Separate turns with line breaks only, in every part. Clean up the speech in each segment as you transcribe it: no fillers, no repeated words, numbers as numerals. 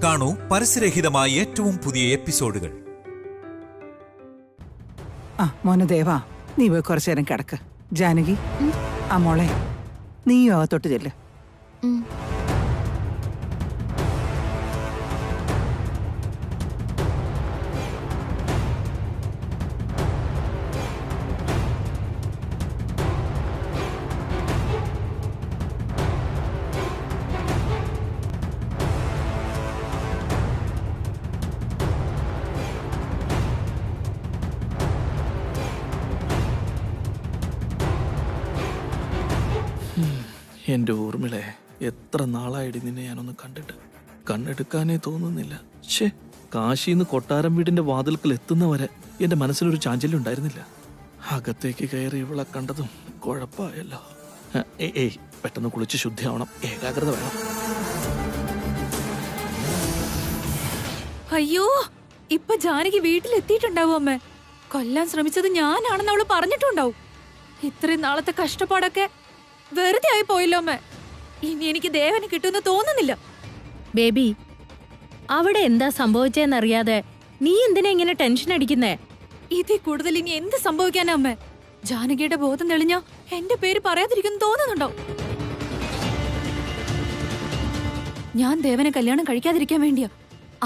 കാണൂ പരസ്യരഹിതമായ ഏറ്റവും പുതിയ എപ്പിസോഡുകൾ.
മോനെ ദേവാ, നീ പോയി കുറച്ചു നേരം കിടക്ക്. ജാനകി, മോളെ നീയും അകത്തോട്ട് ചെല്ല്.
എൻ്റെ ഊർമിളെ, എത്ര നാളായിട്ട് നിന്നെ ഞാനൊന്ന് കണ്ടിട്ട്. കണ്ണെടുക്കാനേ തോന്നുന്നില്ല. ഷേ, കാശിന്ന് കൊട്ടാരം വീടിന്റെ വാതിൽക്കൽ എത്തുന്നവരെ എന്റെ മനസ്സിലൊരു ചാഞ്ചല്യം ഉണ്ടായിരുന്നില്ല. അകത്തേക്ക് കയറി ഇവളെ കണ്ടതും കുഴപ്പമായല്ലോ. ഏയ് പെട്ടെന്ന് കുളിച്ച് ശുദ്ധിയാവണം, ഏകാഗ്രത വേണം.
അയ്യോ, ഇപ്പൊ ജാനകി വീട്ടിലെത്തിയിട്ടുണ്ടാവും. അമ്മ കൊല്ലാൻ ശ്രമിച്ചത് ഞാനാണെന്ന് അവള് പറഞ്ഞിട്ടുണ്ടാവും. ഇത്രയും നാളത്തെ കഷ്ടപ്പാടൊക്കെ വെറുതെ ആയി പോയല്ലോ അമ്മ. ഇനി എനിക്ക് ദേവന് കിട്ടുമെന്ന് തോന്നുന്നില്ല.
ബേബി, അവിടെ എന്താ സംഭവിച്ചെന്നറിയാതെ നീ എന്തിനാ ഇങ്ങനെ ടെൻഷൻ അടിക്കുന്നേ?
ഇതിൽ കൂടുതൽ ഇനി എന്ത് സംഭവിക്കാനാ അമ്മ? ജാനകിയുടെ ബോധം തെളിഞ്ഞാ എന്റെ പേര് പറയാതിരിക്കുന്നു തോന്നുന്നുണ്ടോ? ഞാൻ ദേവനെ കല്യാണം കഴിക്കാതിരിക്കാൻ വേണ്ടിയാ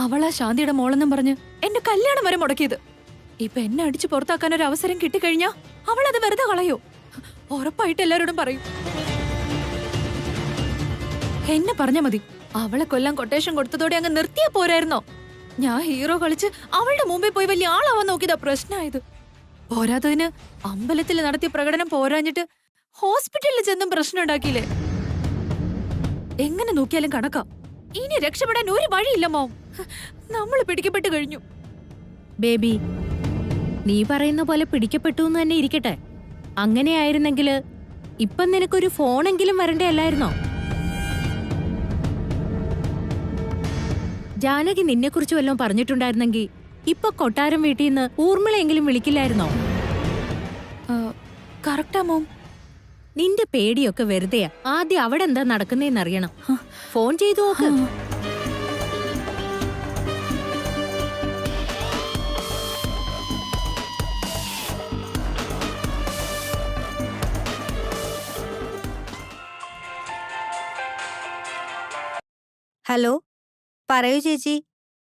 അവളാ ശാന്തിയുടെ മോളെന്നും പറഞ്ഞ് എന്റെ കല്യാണം വരെ മുടക്കിയത്. ഇപ്പൊ എന്നെ അടിച്ചു പുറത്താക്കാൻ ഒരു അവസരം കിട്ടിക്കഴിഞ്ഞാ അവളത് വെറുതെ കളയോ? ഉറപ്പായിട്ട് എല്ലാരോടും പറയും. എന്നെ പറഞ്ഞ മതി. അവളെ കൊല്ലാൻ കൊട്ടേഷൻ കൊടുത്തതോടെ അങ്ങ് നിർത്തിയാ പോരായിരുന്നോ? ഞാൻ ഹീറോ കളിച്ച് അവളുടെ മുമ്പിൽ പോയി വലിയ ആളാവാൻ നോക്കിയതാ പ്രശ്നമായത്. പോരാത്തതിന് അമ്പലത്തിൽ നടത്തിയ പ്രകടനം പോരാഞ്ഞിട്ട് ഹോസ്പിറ്റലിൽ ചെന്നും പ്രശ്നം ഉണ്ടാക്കിയില്ലേ? എങ്ങനെ നോക്കിയാലും കണക്കാ. ഇനി രക്ഷപ്പെടാൻ ഒരു വഴിയില്ല മോം. നമ്മൾ പിടിക്കപ്പെട്ടു കഴിഞ്ഞു.
ബേബി, നീ പറയുന്ന പോലെ പിടിക്കപ്പെട്ടു എന്ന് തന്നെ ഇരിക്കട്ടെ. അങ്ങനെയായിരുന്നെങ്കില് ഇപ്പം നിനക്കൊരു ഫോണെങ്കിലും വരണ്ടേ അല്ലായിരുന്നോ? ജാനകി നിന്നെ കുറിച്ച് വല്ലതും പറഞ്ഞിട്ടുണ്ടായിരുന്നെങ്കിൽ ഇപ്പൊ കൊട്ടാരം വീട്ടിൽ നിന്ന് ഊർമിളയെങ്കിലും വിളിക്കില്ലായിരുന്നോ?
Correct mom.
നിന്റെ പേടിയൊക്കെ വെറുതെയാ. ആദ്യം അവിടെ എന്താ നടക്കുന്നേന്നറിയണം. ഫോൺ ചെയ്തു നോക്ക്.
ഹലോ, പറയൂ ചേച്ചി.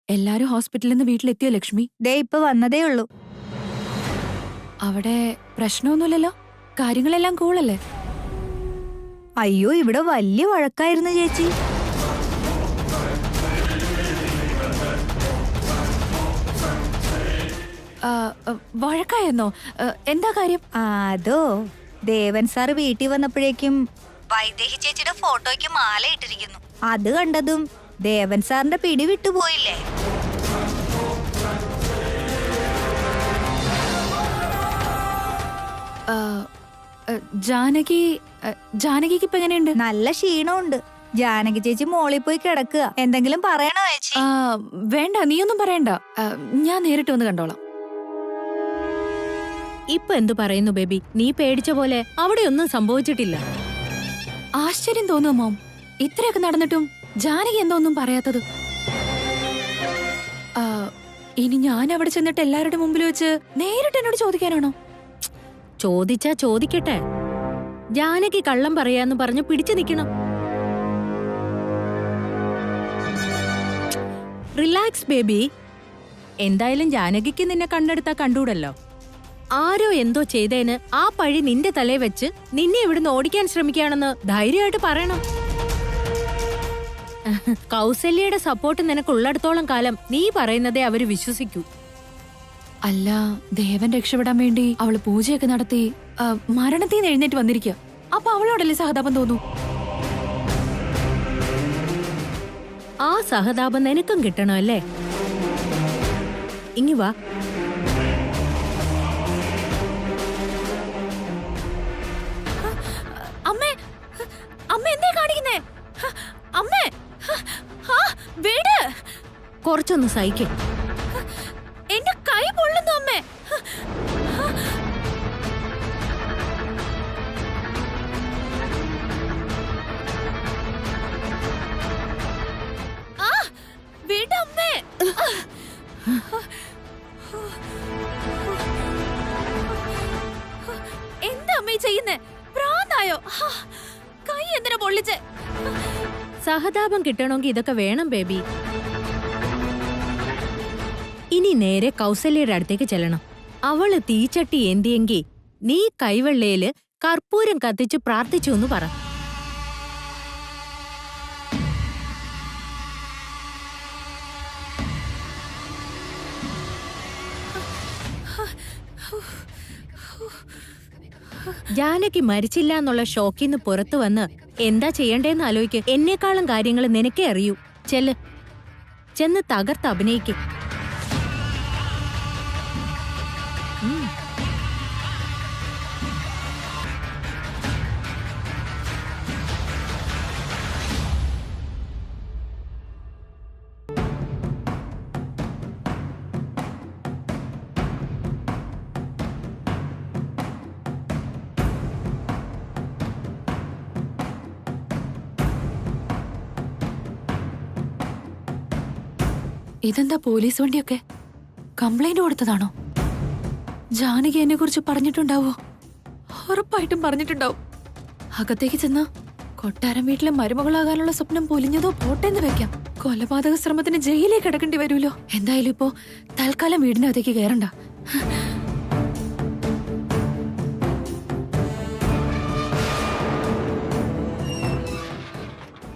എല്ലാരും ഹോസ്പിറ്റലിൽ നിന്ന് വീട്ടിലെത്തിയോ ലക്ഷ്മി?
ദേ ഇപ്പൊ വന്നതേ ഉള്ളൂ.
അവിടെ പ്രശ്നമൊന്നുമില്ലല്ലോ? കാര്യങ്ങളെല്ലാം കൂളല്ലേ?
അയ്യോ, ഇവിടെ വലിയ വഴക്കായിരുന്നു ചേച്ചി.
വഴക്കായെന്നോ? എന്താ കാര്യം?
അതോ, ദേവൻ സാർ വീട്ടിൽ വന്നപ്പോഴേക്കും വൈദേഹി ചേച്ചിയുടെ ഫോട്ടോയ്ക്ക് മാല ഇട്ടിരിക്കുന്നു. അത് കണ്ടതും ദേവൻ സാറിന്റെ പിടി വിട്ടുപോയില്ലേ?
ജാനകിക്ക് ഇപ്പൊ എങ്ങനെയുണ്ട്?
നല്ല ക്ഷീണമുണ്ട്. ജാനകി ചേച്ചി മോളിൽ പോയി കിടക്കുക. എന്തെങ്കിലും പറയണോ ചേച്ചി?
വേണ്ട, നീയൊന്നും പറയണ്ട. ഞാൻ നേരിട്ട് വന്ന് കണ്ടോളാം.
ഇപ്പൊ എന്തു പറയുന്നു ബേബി? നീ പേടിച്ച പോലെ അവിടെ ഒന്നും സംഭവിച്ചിട്ടില്ല.
ആശ്ചര്യം തോന്നുന്നു മോം. ഇത്രയൊക്കെ നടന്നിട്ടും ജാനകി എന്തോ ഒന്നും പറയാത്തത്. ഇനി ഞാൻ അവിടെ ചെന്നിട്ട് എല്ലാവരുടെ മുമ്പിൽ വെച്ച് നേരിട്ട് എന്നോട് ചോദിക്കാനാണോ?
ചോദിച്ചാ ചോദിക്കട്ടെ. ജാനകി കള്ളം പറയാന്ന് പറഞ്ഞ് പിടിച്ചു നിക്കണം. Relax baby. എന്തായാലും ജാനകിക്ക് നിന്നെ കണ്ടെടുത്താ കണ്ടൂടല്ലോ. ആരോ എന്തോ ചെയ്തേന് ആ പഴി നിന്റെ തലേ വെച്ച് നിന്നെ ഇവിടുന്ന് ഓടിക്കാൻ ശ്രമിക്കുകയാണെന്ന് ധൈര്യമായിട്ട് പറയണം. കൗസല്യയുടെ സപ്പോർട്ട് നിനക്കുള്ളിടത്തോളം കാലം നീ പറയുന്നതേ അവര് വിശ്വസിക്കൂ.
അല്ല, ദേവൻ രക്ഷപ്പെടാൻ വേണ്ടി അവള് പൂജയൊക്കെ നടത്തി മരണത്തിൽ നിന്ന് എഴുന്നേറ്റ് വന്നിരിക്കുക. അപ്പൊ അവളോടല്ലേ സഹതാപം തോന്നൂ?
ആ സഹതാപം നിനക്കും കിട്ടണമല്ലേ? ഇങ്ങി വാ.
അമ്മേ, അമ്മ എന്തേ കാണിക്കുന്നേ? അമ്മേ, വീട്
കുറച്ചൊന്ന് സഹിക്കും.
എന്റെ കൈ പൊള്ളുന്നു അമ്മേ. വീട് കൈ എന്തിനാ പൊള്ളിച്ചേ?
സഹതാപം കിട്ടണമെങ്കിൽ ഇതൊക്കെ വേണം ബേബി. ഇനി നേരെ കൗസല്യയുടെ അടുത്തേക്ക് ചെല്ലണം. അവള് തീച്ചട്ടി ഏന്തിയെങ്കിൽ നീ കൈവെള്ളയില് കർപ്പൂരം കത്തിച്ച് പ്രാർത്ഥിച്ചു എന്ന് പറ. ജാനകി മരിച്ചില്ല എന്നുള്ള ഷോക്കിന്ന് പുറത്തു വന്ന് എന്താ ചെയ്യണ്ടേന്ന് ആലോചിക്ക്. എന്നെക്കാളും കാര്യങ്ങൾ നിനക്കേ അറിയൂ. ചെന്ന് തകർത്ത് അഭിനയിക്ക്.
ഇതെന്താ പോലീസ് വണ്ടിയൊക്കെ? കംപ്ലൈന്റ് കൊടുത്തതാണോ? ജാനകി എന്നെ കുറിച്ച് പറഞ്ഞിട്ടുണ്ടാവോ? ഉറപ്പായിട്ടും പറഞ്ഞിട്ടുണ്ടാവും. അകത്തേക്ക് ചെന്ന കൊട്ടാരം വീട്ടിലെ മരുമകളാകാനുള്ള സ്വപ്നം പൊലിഞ്ഞതോ പോട്ടെന്ന് വെക്കാം. കൊലപാതക ശ്രമത്തിന് ജയിലിലേക്ക് കിടക്കേണ്ടി വരുമല്ലോ. എന്തായാലും ഇപ്പോ തൽക്കാലം വീടിനകത്തേക്ക് കയറണ്ട.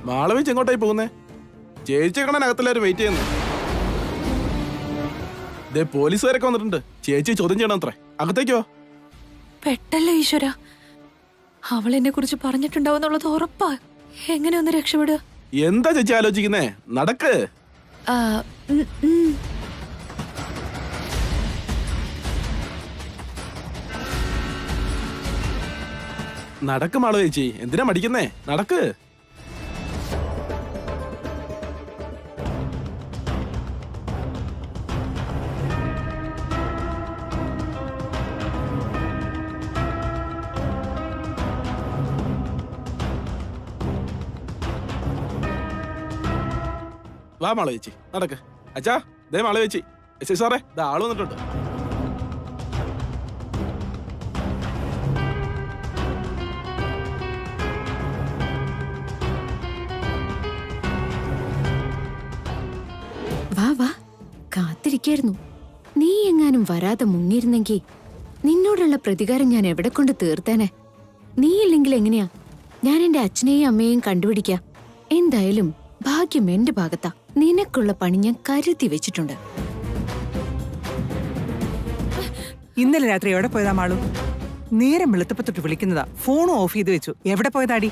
മാളവിച്ച് എങ്ങോട്ടായി പോകുന്നേ? ചേച്ചി കാണാനകത്തെല്ലാരും വെയിറ്റ് ചെയ്യുന്നു. പോലീസുകാരൊക്കെ വന്നിട്ടുണ്ട്. ചേച്ചി ചോദ്യം ചെയ്യണം അത്രേ. അകത്തേക്കോ?
പെട്ടല്ലോ ഈശ്വര. അവൾ എന്നെ കുറിച്ച് പറഞ്ഞിട്ടുണ്ടാവുന്നുള്ളത് ഉറപ്പാ. എങ്ങനെ ഒന്ന് രക്ഷപ്പെടുക?
എന്താ ചേച്ചി ആലോചിക്കുന്നേ? നടക്ക്. നടക്ക് മാളു ചേച്ചി, എന്തിനാ മടിക്കുന്നേ? നടക്ക്. വാ മാളു ചേച്ചി, നടക്ക്. അച്ഛാ, ദേ മാളു ചേച്ചി. എസ് സാറേ, ദാ ആള് വന്നിട്ടുണ്ട്.
വാ വാ, കാത്തിരിക്കായിരുന്നു. നീ എങ്ങാനും വരാതെ മുങ്ങിയിരുന്നെങ്കിൽ നിന്നോടുള്ള പ്രതികാരം ഞാൻ എവിടെ കൊണ്ട് തീർത്തേനെ. നീ ഇല്ലെങ്കിൽ എങ്ങനെയാ ഞാൻ എന്റെ അച്ഛനെയും അമ്മയെയും കണ്ടുപിടിക്കാം? എന്തായാലും ഭാഗ്യം എന്റെ ഭാഗത്താ. നിനക്കുള്ള പണി ഞാൻ കരുതി വെച്ചിട്ടുണ്ട്.
ഇന്നലെ രാത്രി എവിടെ പോയതാ മാളു? നേരം വെളുത്തപ്പ തൊട്ട് വിളിക്കുന്നതാ. ഫോണും ഓഫ് ചെയ്ത് വെച്ചു. എവിടെ പോയതാടി?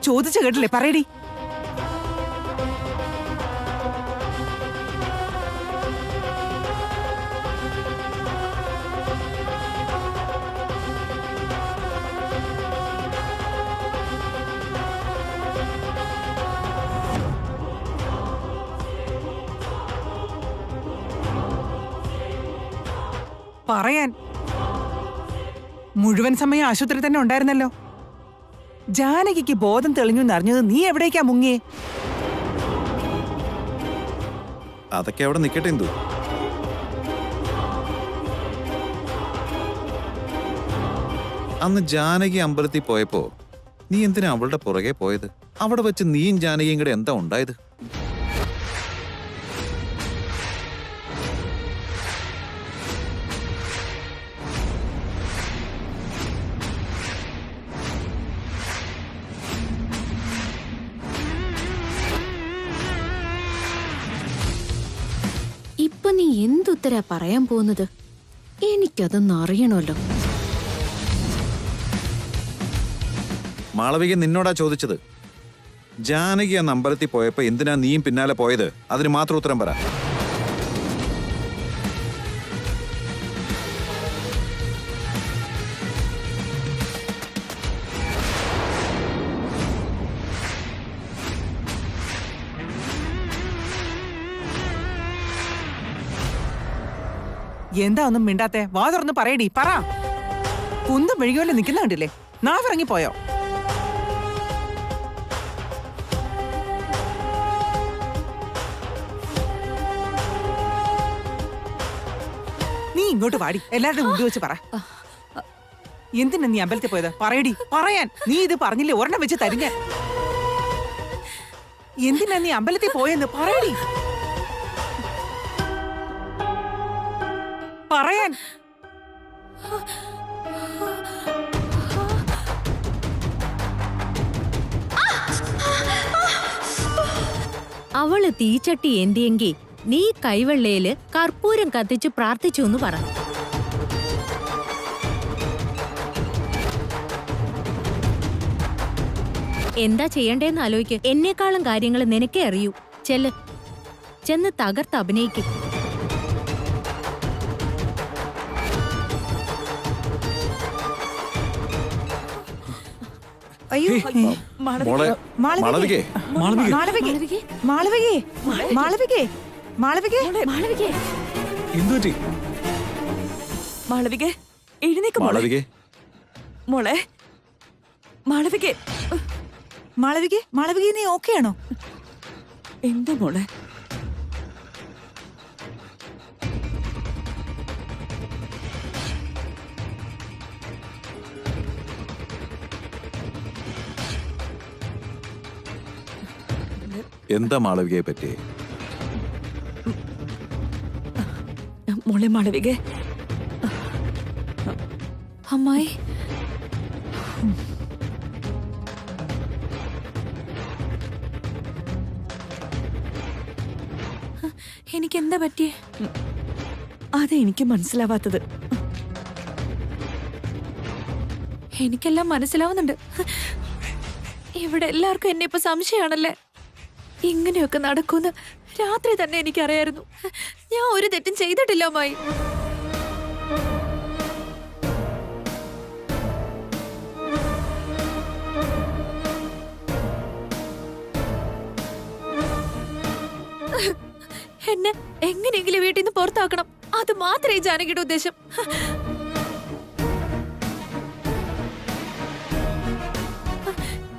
ചോദിച്ചു കേട്ടില്ലേ? പറയടി. പറയാൻ മുഴുവൻ സമയം ആശുപത്രി തന്നെ ഉണ്ടായിരുന്നല്ലോ. ജാനകിക്ക് ബോധം തെളിഞ്ഞു എന്നറിഞ്ഞത് നീ എവിടേക്കാ മുങ്ങിയേ?
അതൊക്കെ അവിടെ നിൽക്കട്ടെ. എന്തു അന്ന് ജാനകി അമ്പലത്തിൽ പോയപ്പോ നീ എന്തിനാ അവളുടെ പുറകെ പോയത്? അവിടെ വെച്ച് നീയും ജാനകിയും കൂടെ എന്താ ഉണ്ടായത്?
ഇപ്പൊ നീ എന്തുത്തരാ പറയാൻ പോകുന്നത്? എനിക്കതൊന്നും അറിയണമല്ലോ.
മാളവിക നിന്നോടാ ചോദിച്ചത്. ജാനകി അന്ന് അമ്പലത്തിൽ പോയപ്പോ എന്തിനാ നീയും പിന്നാലെ പോയത്? അതിന് മാത്രം ഉത്തരം പറ.
എന്താ ഒന്നും മിണ്ടാത്തെ? വാ തുറന്ന് പറയടി, പറ. കുന്തം മെഴുകിയോലെ നിൽക്കുന്ന കണ്ടില്ലേ? നാവിറങ്ങിപ്പോയോ? ഇങ്ങോട്ട് വാടി, എല്ലാവരുടെ മുമ്പിൽ വെച്ച് പറ. എന്തിനാ നീ അമ്പലത്തിൽ പോയത്? പറയടി, പറയാൻ. നീ ഇത് പറഞ്ഞില്ലേ, ഒരെണ്ണം വെച്ച് തരും ഞാൻ. എന്തിനാ നീ അമ്പലത്തിൽ പോയെന്ന് പറയടി, പറയാൻ.
അവള് തീച്ചട്ടി എന്തിയെങ്കി നീ കൈവെള്ളയില് കർപ്പൂരം കത്തിച്ച് പ്രാർത്ഥിച്ചു എന്ന് പറ. എന്താ ചെയ്യണ്ടേന്ന് ആലോചിക്ക്. എന്നെക്കാളും കാര്യങ്ങൾ നിനക്കേ അറിയൂ. ചെന്ന് തകർത്ത് അഭിനയിക്കും.
അയ്യോ
മോളെ മാളവികേ,
മാളവികേ മാളവികേ മാളവികേ മാളവികേ
മാളവികേ,
എന്തുപറ്റി?
മാളവികേ, എഴുന്നേക്ക്
മാളവികേ.
മോളെ. മാളവികേ,
മാളവികേ മാളവികേ, നീ ഓക്കെ ആണോ?
എന്താ മോളെ?
എന്താ മാളവികയെ പറ്റി?
മോളെ മാളവികേ.
അമ്മായി, എനിക്കെന്താ പറ്റിയേ?
അതെ എനിക്ക് മനസ്സിലാവാത്തത്.
എനിക്കെല്ലാം മനസ്സിലാവുന്നുണ്ട്. ഇവിടെ എല്ലാവർക്കും എന്നെ ഇപ്പൊ സംശയമാണല്ലേ. ഇങ്ങനെയൊക്കെ നടക്കുമെന്ന് രാത്രി തന്നെ എനിക്കറിയായിരുന്നു. ഞാൻ ഒരു തെറ്റും ചെയ്തിട്ടില്ല അമ്മായി. എന്നെ എങ്ങനെയെങ്കിലും വീട്ടിൽ നിന്ന് പുറത്താക്കണം, അത് മാത്രമേ ജാനകിയുടെ ഉദ്ദേശം.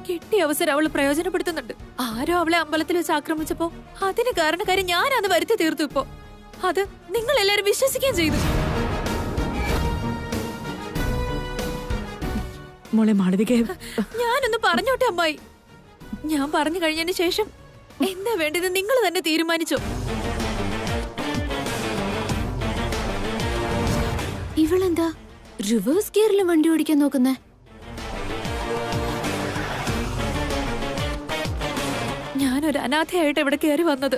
കിട്ടിയ അവസരം അവള് പ്രയോജനപ്പെടുത്തുന്നുണ്ട്. ആരോ അവളെ അമ്പലത്തിൽ വെച്ച് ആക്രമിച്ചപ്പോ അതിന് കാരണക്കാരി ഞാനത് വരുത്തി തീർത്തു. ഇപ്പോ അത് നിങ്ങൾ എല്ലാരും വിശ്വസിക്കുകയും ചെയ്തു.
മോളെ മാളവികേ,
ഞാനൊന്ന് പറഞ്ഞോട്ടെ അമ്മായി. ഞാൻ പറഞ്ഞു കഴിഞ്ഞതിന് ശേഷം എന്താ വേണ്ടത് നിങ്ങൾ തന്നെ തീരുമാനിച്ചോ.
ഇവളെന്താ റിവേഴ്സ് ഗിയറിൽ വണ്ടി ഓടിക്കാൻ നോക്കുന്നേ?
ഞാനൊരു അനാഥയായിട്ട് ഇവിടെ കയറി വന്നത്.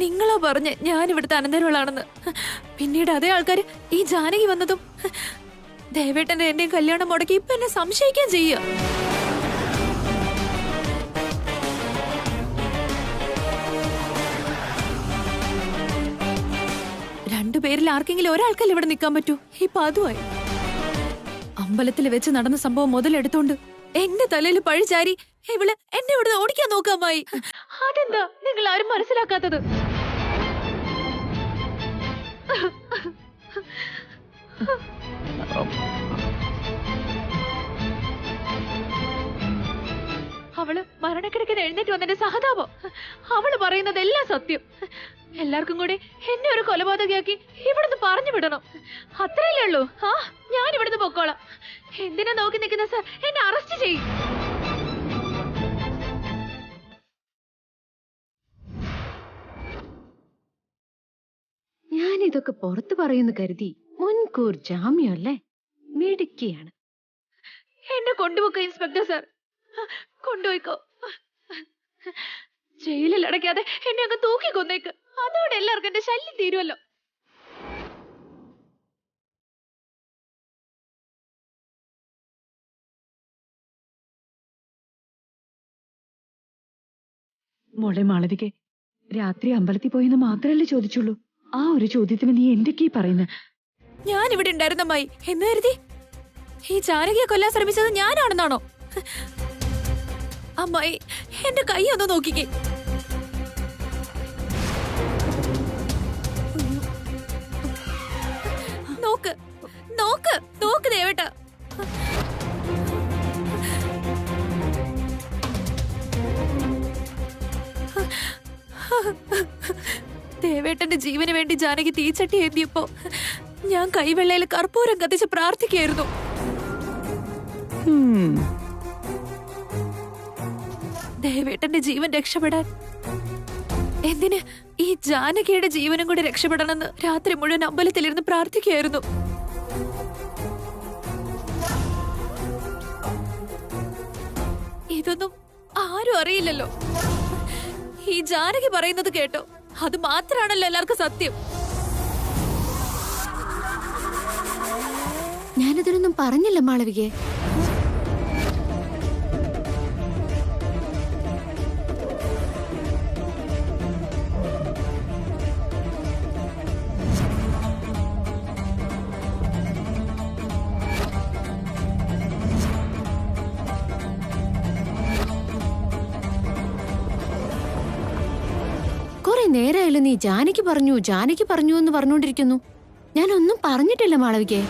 നിങ്ങളോ പറഞ്ഞ് ഞാൻ ഇവിടുത്തെ അനന്തരവളാണെന്ന്. പിന്നീട് അതേ ആൾക്കാർ ഈ ജാനകി വന്നതും ദേവേട്ടന്റെ എന്റെയും കല്യാണം മുടക്കി ഇപ്പൊ എന്നെ സംശയിക്കാൻ ചെയ്യുക. രണ്ടുപേരിൽ ആർക്കെങ്കിലും ഒരാൾക്കല്ല ഇവിടെ നിൽക്കാൻ പറ്റൂ. ഇപ്പൊ അതുമായി. അമ്പലത്തിൽ വെച്ച് നടന്ന സംഭവം മുതലെടുത്തോണ്ട് എന്റെ തലയിൽ പഴിചാരി ഇവള് എന്നെ ഇവിടെ ഓടിക്കാൻ നോക്കാമായി. അതെന്താ നിങ്ങൾ ആരും മനസ്സിലാക്കാത്തത്? അവള് മരണക്കിടക്കുന്ന എഴുന്നേറ്റ് വന്നെന്റെ സഹതാപം. അവള് പറയുന്നതെല്ലാം സത്യം. എല്ലാവർക്കും കൂടി എന്നെ ഒരു കൊലപാതകയാക്കി ഇവിടുന്ന് പറഞ്ഞു വിടണം. അത്രയല്ലേ ഉള്ളൂ. ഞാൻ ഇവിടുന്ന് പൊക്കോളാം. എന്തിനാ നോക്കി നിൽക്കുന്ന സാർ? എന്നെ അറസ്റ്റ് ചെയ്യും.
ഞാനിതൊക്കെ പുറത്തു പറയുന്നു കരുതി മുൻകൂർ ജാമ്യമല്ലേ? മിടുക്കിയാണ്.
എന്നെ കൊണ്ടുപോക്കോ ഇൻസ്പെക്ടർ സാർ, കൊണ്ടുപോയിക്കോ. ജയിലിൽ അടയ്ക്കാതെ എന്നെ അങ്ങ് തൂക്കി കൊന്നേക്ക്. അതോടെ എല്ലാവർക്കും എന്റെ ശല്യം തീരുമല്ലോ.
മോളെ മാളവികേ, രാത്രി അമ്പലത്തിൽ പോയെന്ന് മാത്രല്ലേ ചോദിച്ചുള്ളൂ. ആ ഒരു ചോദ്യത്തിന് നീ എന്തൊക്കെയാ പറയുന്നത്?
ഞാൻ ഇവിടെ ഉണ്ടായിരുന്നമ്മായി എന്ന് കരുതി ഈ ജാനകിയെ കൊല്ലാൻ ശ്രമിച്ചത് ഞാനാണെന്നാണോ? അമ്മായി, എന്റെ കൈ ഒന്ന് നോക്കിക്കേ. നോക്ക് നോക്ക് നോക്ക് ദേവേട്ട. ദേവേട്ടന്റെ ജീവന് വേണ്ടി ജാനകി തീച്ചട്ടി ഏന്തിയപ്പോ ഞാൻ കൈവെള്ളയിൽ കർപ്പൂരം കത്തിച്ച് പ്രാർത്ഥിക്കായിരുന്നു. ദേവേട്ടന്റെ ജീവൻ രക്ഷപ്പെടാൻ. എന്തിന് ഈ ജാനകിയുടെ ജീവനും കൂടി രക്ഷപ്പെടണമെന്ന് രാത്രി മുഴുവൻ അമ്പലത്തിലിരുന്ന് പ്രാർത്ഥിക്കുകയായിരുന്നു. ഇതൊന്നും ആരും അറിയില്ലല്ലോ. ഈ ജാനകി പറയുന്നത് കേട്ടോ, അത് മാത്രാണല്ലോ എല്ലാവർക്കും സത്യം.
ഞാനതിനൊന്നും പറഞ്ഞില്ല മാളവികയെ. കുറെ നേരമായാലും നീ ജാനകി പറഞ്ഞു എന്ന് പറഞ്ഞുകൊണ്ടിരിക്കുന്നു. ഞാനൊന്നും പറഞ്ഞിട്ടില്ല മാളവികയെ.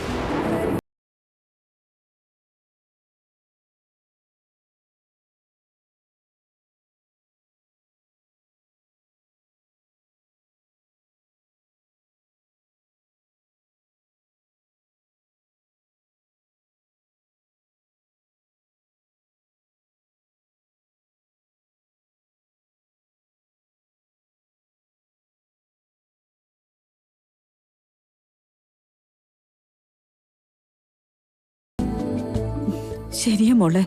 ശരിയാ മോളെ,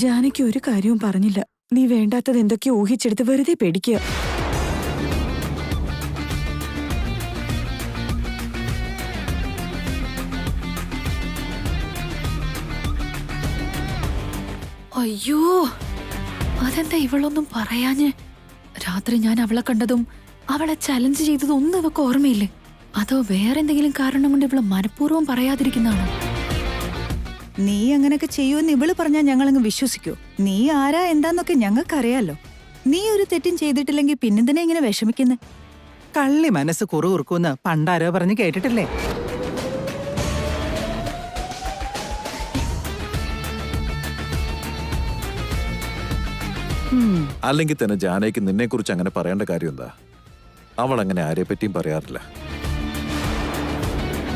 ജാനകി ഒരു കാര്യവും പറഞ്ഞില്ല. നീ വേണ്ടാത്തത് എന്തൊക്കെയോ ഊഹിച്ചെടുത്ത് വെറുതെ പേടിക്കുക.
അയ്യോ, അതെന്താ ഇവളൊന്നും പറയാഞ്ഞ്? രാത്രി ഞാൻ അവളെ കണ്ടതും അവളെ ചലഞ്ച് ചെയ്തതും ഒന്നും ഇവക്ക് ഓർമ്മയില്ലേ? അതോ വേറെന്തെങ്കിലും കാരണം കൊണ്ട് ഇവള് മനഃപൂർവ്വം പറയാതിരിക്കുന്നതാണോ?
നീ അങ്ങനെയൊക്കെ ചെയ്യുമെന്ന് ഇവള് പറഞ്ഞാൽ ഞങ്ങളങ്ങ് വിശ്വസിക്കോ? നീ ആരാ എന്താന്നൊക്കെ ഞങ്ങൾക്കറിയാലോ. നീ ഒരു തെറ്റും ചെയ്തിട്ടില്ലെങ്കിൽ പിന്നെന്തിനാ ഇങ്ങനെ വിഷമിക്കുന്നേ?
കള്ളി മനസ്സ് കുറുകുറുക്കൂന്ന് പണ്ടാരോ പറഞ്ഞ് കേട്ടിട്ടില്ലേ?
അല്ലെങ്കിൽ തന്നെ ജാനകിക്ക് നിന്നെ കുറിച്ച് അങ്ങനെ പറയേണ്ട കാര്യം എന്താ? അവൾ അങ്ങനെ ആരെ പറ്റിയും പറയാറില്ല.